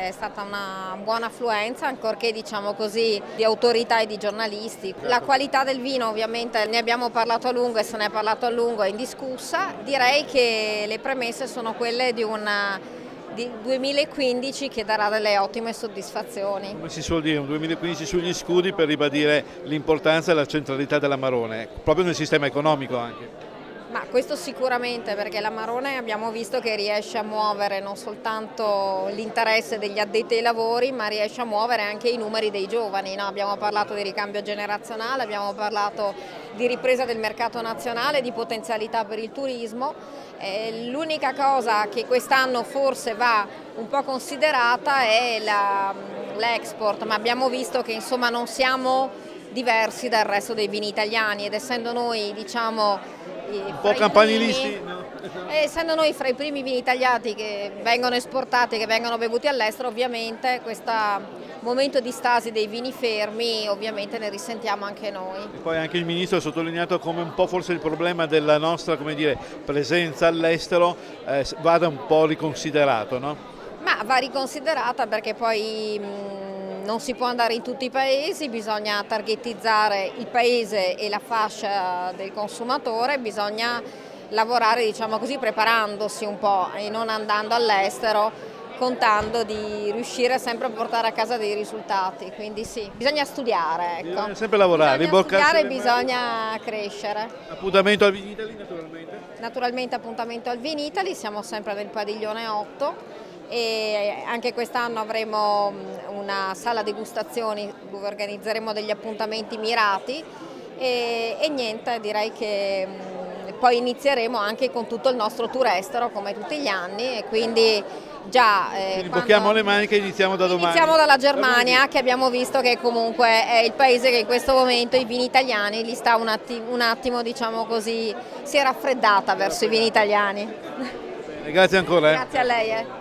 è stata una buona affluenza, ancorché diciamo così di autorità e di giornalisti. La qualità del vino ovviamente ne abbiamo parlato a lungo e se ne è parlato a lungo, è indiscussa. Direi che le premesse sono quelle di 2015 che darà delle ottime soddisfazioni. Come si suol dire, un 2015 sugli scudi per ribadire l'importanza e la centralità dell'Amarone, proprio nel sistema economico anche. Ma questo sicuramente, perché l'Amarone abbiamo visto che riesce a muovere non soltanto l'interesse degli addetti ai lavori, ma riesce a muovere anche i numeri dei giovani, no? Abbiamo parlato di ricambio generazionale, abbiamo parlato di ripresa del mercato nazionale, di potenzialità per il turismo. L'unica cosa che quest'anno forse va un po' considerata è l'export, ma abbiamo visto che insomma non siamo diversi dal resto dei vini italiani ed essendo noi diciamo Un po' campanilisti, no? essendo noi fra i primi vini italiani che vengono esportati, che vengono bevuti all'estero, ovviamente questo momento di stasi dei vini fermi ovviamente ne risentiamo anche noi. E poi anche il Ministro ha sottolineato come un po' forse il problema della nostra, come dire, presenza all'estero vada un po' riconsiderato, no? Ma va riconsiderata perché poi non si può andare in tutti i paesi, bisogna targetizzare il paese e la fascia del consumatore, bisogna lavorare diciamo così preparandosi un po' e non andando all'estero contando di riuscire sempre a portare a casa dei risultati, quindi sì, bisogna studiare. Ecco. Bisogna sempre lavorare, Bisogna studiare e le bisogna crescere. Appuntamento al Vinitaly naturalmente. Naturalmente appuntamento al Vinitaly, siamo sempre nel padiglione 8 e anche quest'anno avremo una sala degustazioni dove organizzeremo degli appuntamenti mirati e niente, direi che poi inizieremo anche con tutto il nostro tour estero come tutti gli anni e quindi già Quindi bocchiamo le maniche e iniziamo da domani. Iniziamo dalla Germania che abbiamo visto che comunque è il paese che in questo momento i vini italiani li sta un attimo diciamo così, si è raffreddata verso i vini italiani. Grazie ancora. Grazie a lei.